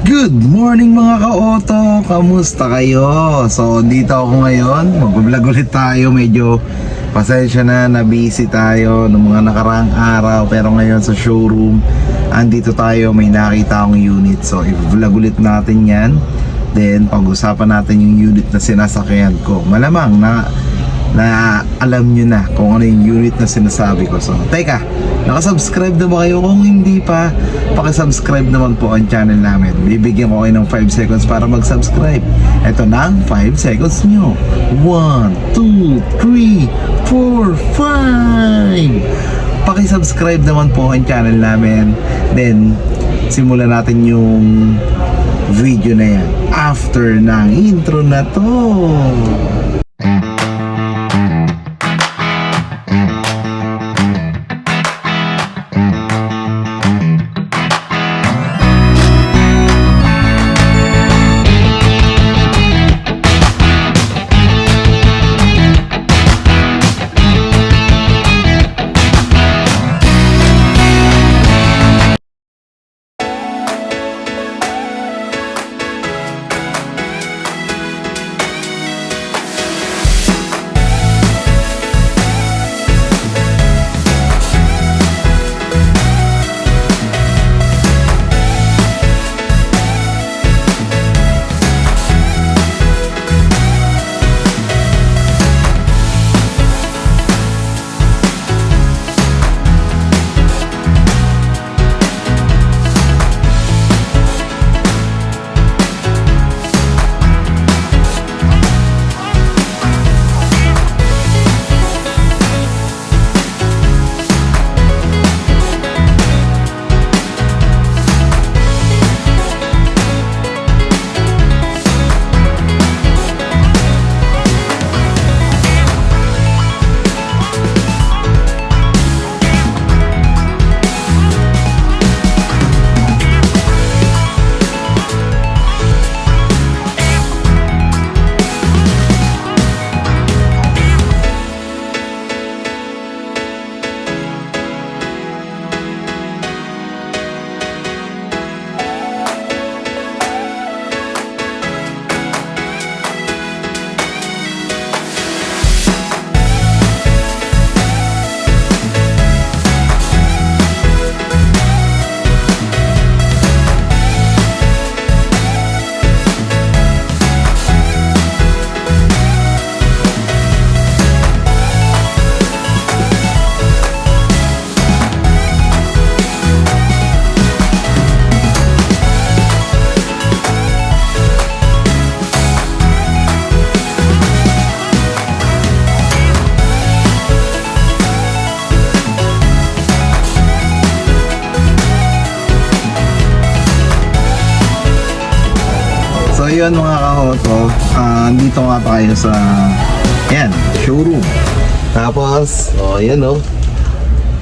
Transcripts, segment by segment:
Good morning mga ka-auto! Kamusta kayo? So dito ako ngayon, mag-vlog ulit tayo. Medyo pasensya na busy tayo ng mga nakaraang araw. Pero ngayon sa showroom, andito tayo, may nakita akong unit. So i-vlog ulit natin yan. Then pag-usapan natin yung unit na sinasakyan ko. Malamang na alam nyo na kung ano yung unit na sinasabi ko. So teka, nakasubscribe na ba kayo? Kung hindi pa, pakisubscribe naman po ang channel namin. Bibigyan ko kayo ng 5 seconds para mag-subscribe. Ito na ang 5 seconds nyo. 1, 2, 3, 4, 5. Pakisubscribe naman po ang channel namin. Then simulan natin yung video na yan after ng intro na to. So yun mga ka-auto, dito nga tayo sa yan, showroom. Tapos, yan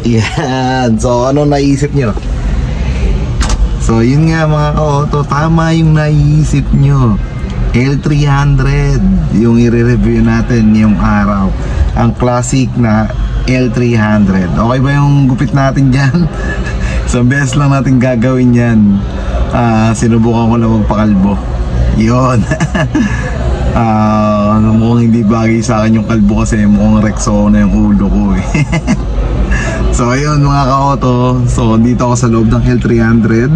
yan, so ano naisip nyo? So yun nga mga ka-auto, tama yung naisip nyo. L300 yung i-review natin yung araw. Ang classic na L300. Okay ba yung gupit natin dyan? So best lang natin gagawin yan. Sinubukan ko lang magpakalbo. Yun. Mukhang hindi bagay sa akin yung kalbo kasi mukhang Rexona yung ulo ko eh. So ayun mga ka-auto, so dito ako sa loob ng L300.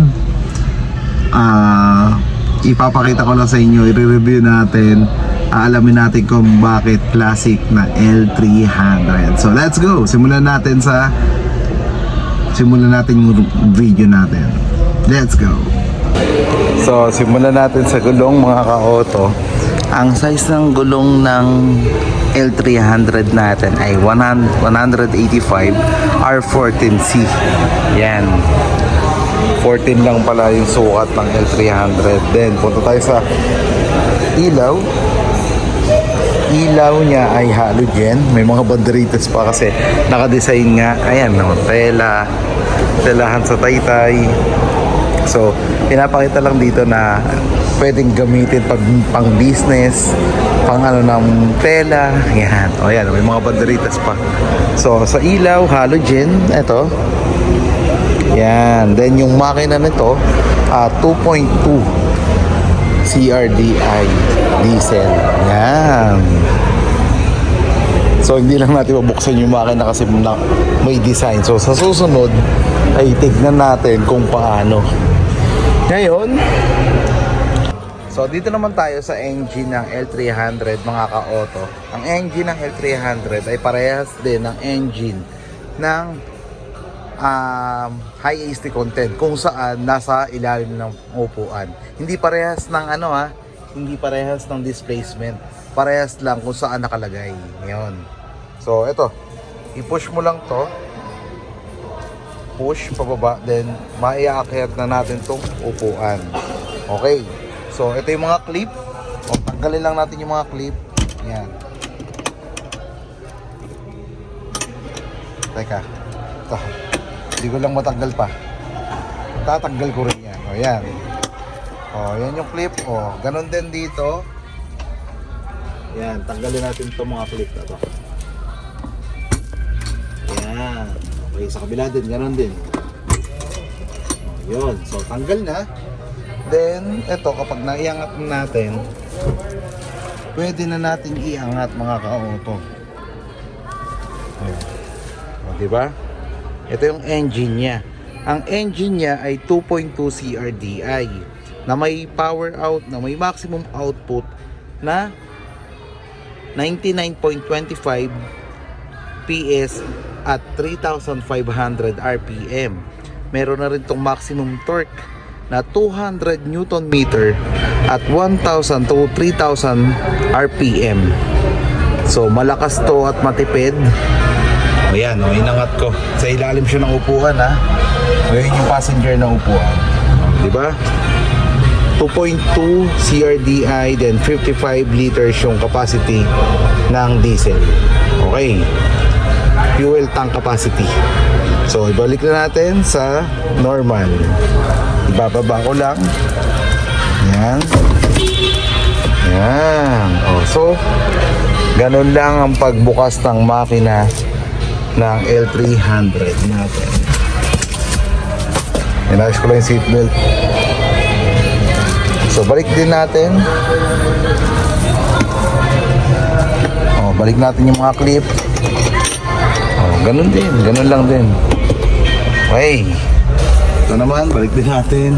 Ipapakita ko lang sa inyo, i-review natin, aalamin natin kung bakit classic na L300. So let's go, simulan natin yung video natin. Let's go. So simulan natin sa gulong mga ka-auto. Ang size ng gulong ng L300 natin ay 185 R14C. Yan, 14 lang pala yung sukat ng L300. Then punta tayo sa ilaw. Ilaw niya ay halogen. May mga banderitas pa kasi nakadesign nga. Ayan, telahan sa taytay. So pinapakita lang dito na pwedeng gamitin pang business, pang ano ng tela. Yan, yan, may mga banderitas pa. So sa ilaw, halogen, ito. Yan. Then yung makina nito, 2.2 CRDI diesel. Yan. So hindi lang natin mabuksan yung makina kasi may design. So sa susunod ay tignan natin kung paano. Ngayon, so dito naman tayo sa engine ng L300 mga ka-auto. Ang engine ng L300 ay parehas din ng engine ng high AC content kung saan nasa ilalim ng upuan. Hindi parehas ng hindi parehas ng displacement. Parehas lang kung saan nakalagay. Ngayon. So ito, i-push mo lang to. Push pababa, then maiaakyat na natin tong upuan. Okay. So ito yung mga clip. O, tanggalin lang natin yung mga clip. Yan. Teka. Ito. Hindi ko lang matanggal pa. Tatanggal ko rin yan. O yan. O yan yung clip. O ganun din dito. Yan. Tanggalin natin itong mga clip na to. Yan. Okay. Sa kabila din. Ganun din. O, yun. So tanggal na. Then, ito kapag naiangat natin, pwede na natin iangat mga ka-auto. O, diba? Ito yung engine niya. Ang engine niya ay 2.2 CRDI na may power out, na may maximum output na 99.25 PS at 3,500 RPM. Meron na rin tong maximum torque na 200 Newton meter at 1,000 to 3,000 RPM. So malakas to at matipid. O yan, inangat ko. Sa ilalim siya ng upuan ha. O yun yung passenger na upuan. Di ba? 2.2 CRDI, then 55 liters yung capacity ng diesel. Okay. Fuel tank capacity. So ibalik na natin sa normal. Ibababa ko lang. Yan. Yan. O, so, ganun lang ang pagbukas ng makina ng L300 natin. Inayos ko lang yung seatbelt. So, balik din natin. O, balik natin yung mga clip. O, ganun din. Ganun lang din. Okay. Ito naman, balik din natin.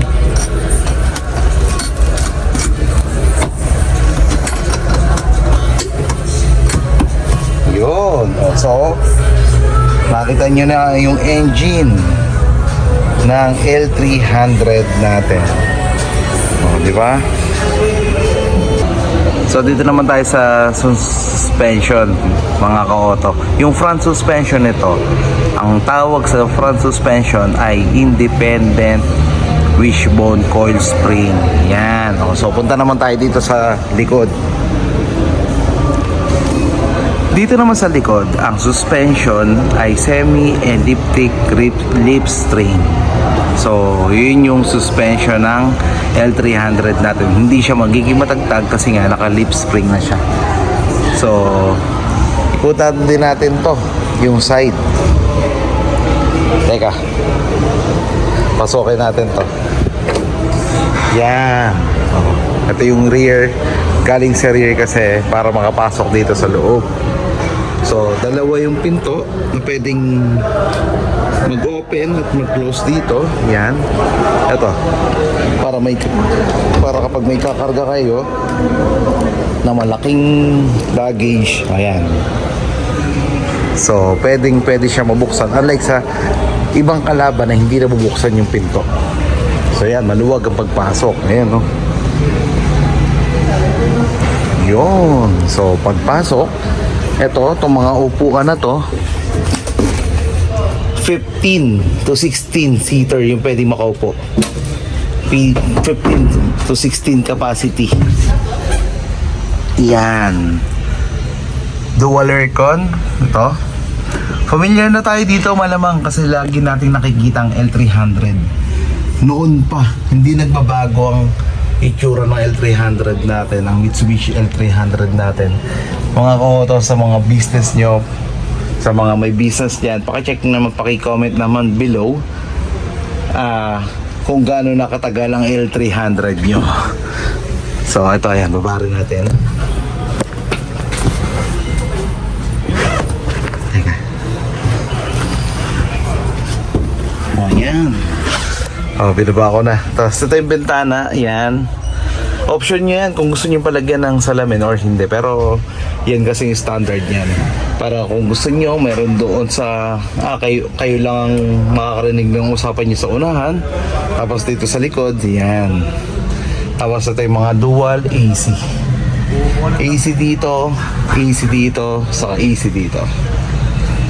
Yun. So, makita nyo na yung engine ng L300 natin. O, di ba? So, dito naman tayo sa suspension, mga ka-auto. Yung front suspension nito, ang tawag sa front suspension ay independent wishbone coil spring. Yan. O, so, punta naman tayo dito sa likod. Dito naman sa likod, ang suspension ay semi-elliptic lip spring. So, yun yung suspension ng L300 natin. Hindi siya magiging matagtag kasi nga naka-lip spring na siya. So, ikutan din natin to, yung side. Teka. Pasokin natin to. Yan. Oh, ito yung rear. Galing sa rear kasi para makapasok dito sa loob. So, dalawa yung pinto na pwedeng mag-open at mag-close dito. Yan. Ito. Para kapag may kakarga kayo na malaking luggage. Ayan. So, pwede siya mabuksan. Unlike sa ibang kalaban na hindi na bubuksan yung pinto. So, yan. Maluwag ang pagpasok. Ayan, no? Yun. So, pagpasok, itong mga upuan na to, 15 to 16 seater yung pwede makaupo. 15 to 16 capacity. Yan. Dual aircon. Ito. Familiar na tayo dito malamang kasi lagi nating nakikita ang L300. Noon pa, hindi nagbabago ang itsura ng L300 natin, ang Mitsubishi L300 natin. Mga ka-auto, sa mga business nyo, sa mga may business dyan, pakicheck na, magpaki-comment naman below kung gaano nakatagal ang L300 nyo. So ito, ayan, babari natin. Teka. Ayan. Binaba ko na. Tapos ito yung bintana, ayan. Option nyo yan kung gusto nyo palagyan ng salamin or hindi. Pero yan kasi yung standard yan. Para kung gusto nyo, meron doon sa kayo lang ang makakarinig ng usapan nyo sa unahan. Tapos dito sa likod, yan. Tapos ito yung mga dual AC. AC dito, saka AC dito.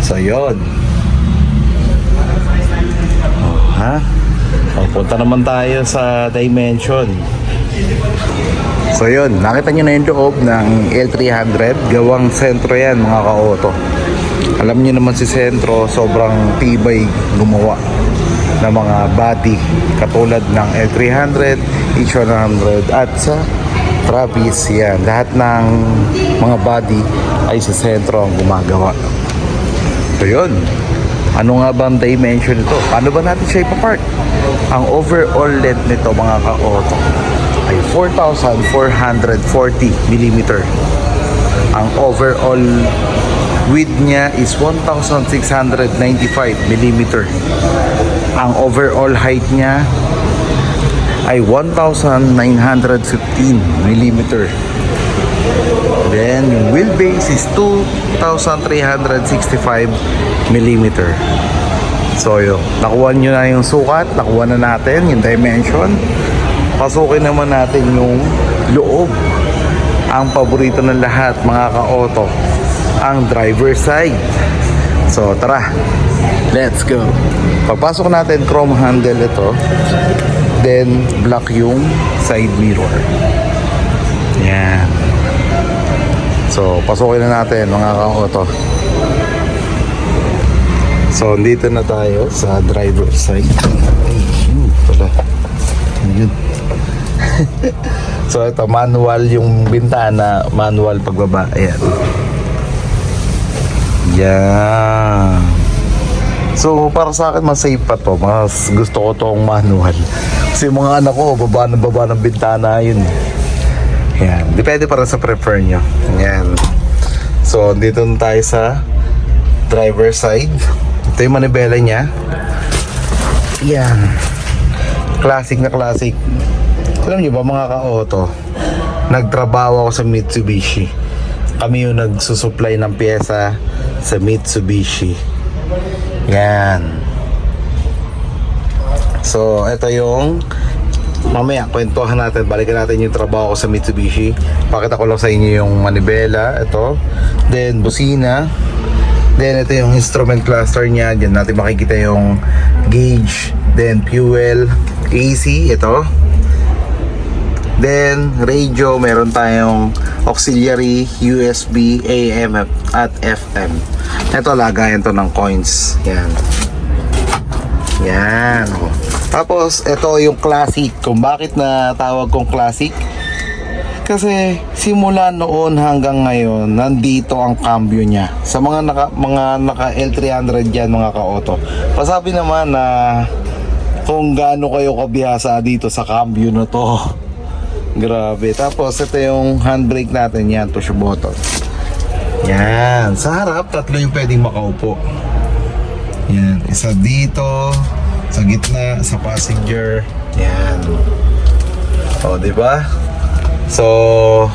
So yun. Punta naman tayo sa dimension. So yun, nakita nyo na yung loob ng L300. Gawang sentro yan mga ka-auto. Alam nyo naman si Sentro, sobrang tibay gumawa ng mga body katulad ng L300, H100 at sa Travis. Yan, lahat ng mga body ay si Sentro ang gumagawa. So yun, ano nga ba ang dimension nito? Paano ba natin siya ipapark? Ang overall length nito mga ka-auto ay 4,440 mm. Ang overall width niya is 1,695 mm. Ang overall height niya ay 1,915 mm. Then yung wheelbase is 2,365 mm. So yun, nakuha nyo na yung sukat, nakuha na natin yung dimension. Pasukin naman natin yung loob. Ang paborito ng lahat mga ka-auto, ang driver side. So tara, let's go. Pagpasok natin, chrome handle ito. Then black yung side mirror. Yan. So pasukin na natin mga ka-auto. So dito na tayo sa driver side. Pala. Ayun. So ito, manual yung bintana, manual pagbaba. Ayan. Yan. So para sa akin mas safe pa to. Mas gusto ko tong manual. Kasi yung mga anak ko, baba ng bintana yun. Yan. Depende para sa prefer nyo. Yan. So dito na tayo sa driver side. Ito yung manibela niya. Yan. Classic na classic. Alam niyo ba mga ka-auto, nagtrabaho ako sa Mitsubishi. Kami yung nagsusupply ng pyesa sa Mitsubishi. Yan. So ito yung mamaya kwentuhan natin, balikan natin yung trabaho ko sa Mitsubishi. Pakita ko lang sa inyo yung manibela. Ito. Then busina. Then ito yung instrument cluster niya. Diyan natin makikita yung gauge. Then fuel, AC, ito. Then radio, meron tayong auxiliary, USB, AM at FM. Ito lagayan to ng coins. Yan. Yan. Tapos ito yung classic. Kung bakit na tawag kong classic? Kasi simula noon hanggang ngayon, nandito ang cambio niya. Sa mga naka L300 yan mga ka-auto. Pasabi naman na kung gaano kayo kabihasa dito sa cambio na to. Grabe. Tapos ito yung handbrake natin, yan, push button. Yan. Sa harap, tatlo yung pwedeng makaupo. Yan. Isa dito, sa gitna, sa passenger. Yan. O, diba? So,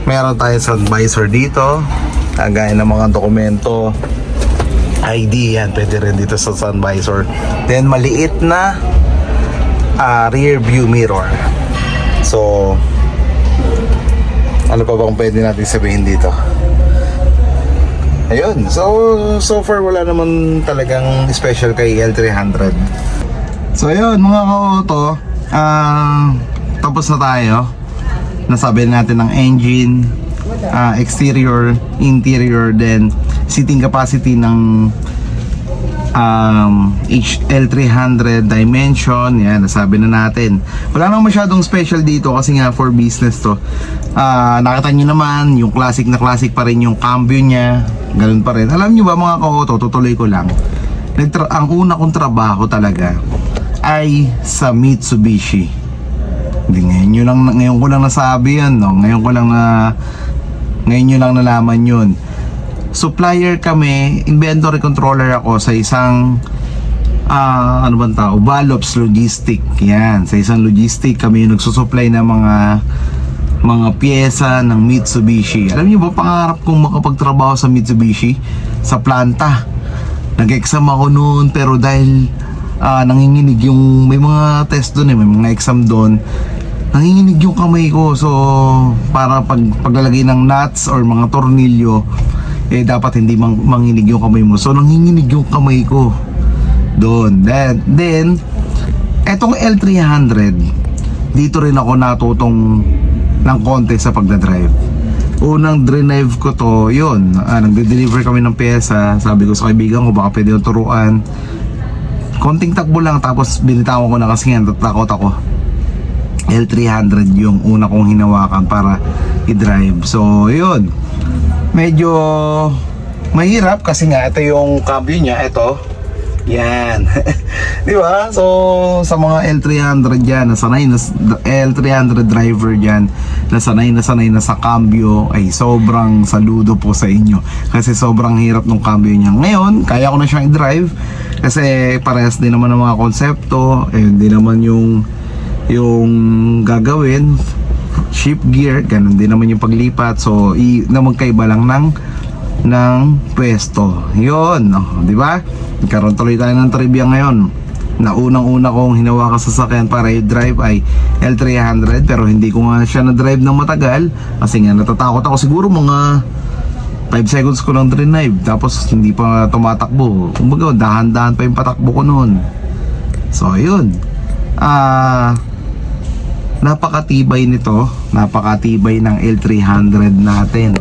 meron tayong sun visor dito. Gaya ng mga dokumento, ID, yan, pwede rin dito sa sun visor. Then, maliit na rear view mirror. So, ano pa bang pwede natin sabihin dito? Ayun, so far wala naman talagang special kay L300. So ayun mga ka-auto, tapos na tayo. Nasabi natin ng engine, exterior, interior, then seating capacity ng L300 dimension. Yan, nasabi na natin. Wala nang masyadong special dito kasi nga for business to. Nakita nyo naman yung classic na classic pa rin yung cambio nya, ganun pa rin. Alam nyo ba mga ka-auto, tutuloy ko lang, ang una kong trabaho talaga ay sa Mitsubishi. Ngayon ko lang nasabi yan, no? Ngayon nyo lang nalaman yun. Supplier kami, inventory controller ako sa isang ano bang tao? Valops Logistic. Yan, sa isang logistic kami yung nagsusupply ng mga pyesa ng Mitsubishi. Alam niyo ba, pangarap kong makapagtrabaho sa Mitsubishi sa planta. Nag-exam ako noon, pero dahil nanginginig yung, may mga test doon may mga exam doon, nanginginig yung kamay ko. So para paglalagay ng nuts or mga tornilyo, dapat hindi manginig yung kamay mo. So nanginginig yung kamay ko doon. Then etong L300, dito rin ako natutong ng konti sa pagdadrive. Unang drive ko to, yun, nagde-deliver kami ng pyesa. Sabi ko sa kaibigan ko, baka pwede yung turuan. Konting takbo lang, tapos binitawan ko na kasi nga, takot ako. L300 yung una kong hinawakan para i-drive. So yun, medyo mahirap kasi nga ito yung cambio niya, ito. Yan. Di ba? So sa mga L300 dyan, nasanay na L300 driver dyan, nasanay na sa cambio, ay sobrang saludo po sa inyo. Kasi sobrang hirap ng cambio niya. Ngayon, kaya ko na siyang i-drive kasi parehas din naman ng mga konsepto, hindi naman yung gagawin, shift gear, ganun din naman yung paglipat. So na magkaiba lang ng pwesto. Yun, di ba? Nagkaroon tuloy tayo ng trivia ngayon. Na unang-una kong hinawakan sa sasakyan para i-drive ay L300, pero hindi ko nga siya na-drive ng matagal kasi nga natatakot ako. Siguro mga 5 seconds ko lang drive, tapos hindi pa tumatakbo. Kumbaga dahan-dahan pa yung patakbo ko noon. So yun, napakatibay nito, napakatibay ng L300 natin.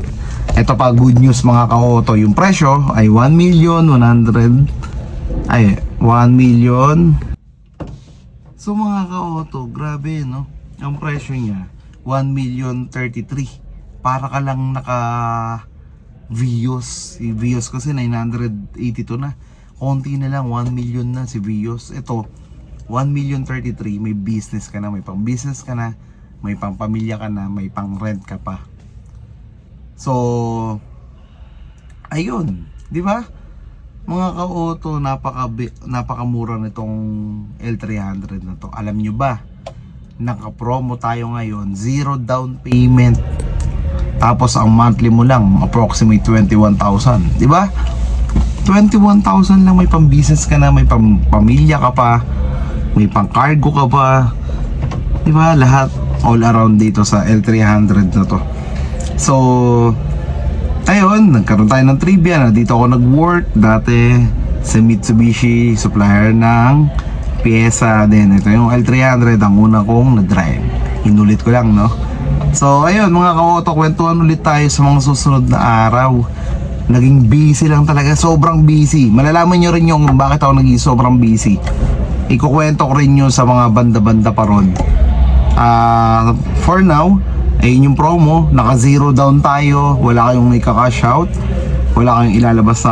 Ito pa, good news mga ka-auto, yung presyo ay 1,100,000. So mga ka-auto, grabe no, ang presyo niya 1,033,000. Para ka lang naka Vios. Si Vios kasi 982 na, konti na lang 1 million na si Vios. Ito 1,033,000, may business ka na, may pang business ka na, may pang pamilya ka na, may pang rent ka pa. So ayun, di ba? Mga ka-auto, napakamura nitong L300 na to. Alam nyo ba, naka-promo tayo ngayon, 0 down payment, tapos ang monthly mo lang approximate 21,000, di ba? 21,000 lang, may pang business ka na, may pang pamilya ka pa, may pang cargo ka pa, di ba? Lahat all around dito sa L300 na to. So ayun, nagkaroon tayo ng trivia na dito ako nag-work dati sa Mitsubishi, supplier ng pyesa din. Ito yung L300, ang una kong na-drive. Inulit ko lang, no? So ayun mga ka-auto, kwentuhan ulit tayo sa mga susunod na araw. Naging busy lang talaga, sobrang busy. Malalaman nyo rin yung bakit ako naging sobrang busy. Ikukwento ko rin yun sa mga banda-banda pa ron. For now, ayun yung promo, naka 0 down tayo, wala kayong may ka-cash out, wala kayong ilalabas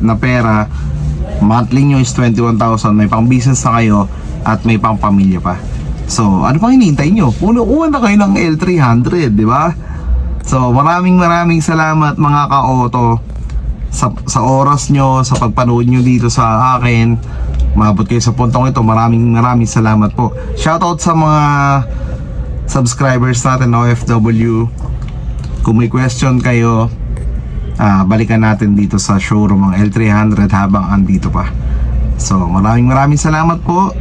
na pera. Monthly nyo is 21,000, may pang business na kayo at may pang pamilya pa. So ano pang hinihintay nyo? Kuha na kayo ng L300, di ba? So maraming salamat mga ka-auto sa oras nyo, sa pagpanood nyo dito sa akin. Maabot kayo sa puntong ito, maraming salamat po. Shoutout sa mga subscribers natin OFW. Kung may question kayo, balikan natin dito sa showroom ng L300 habang andito pa. So maraming salamat po.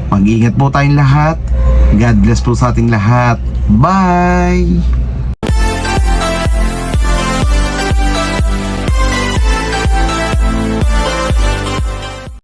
Mag-ingat po tayong lahat. God bless po sa ating lahat. Bye!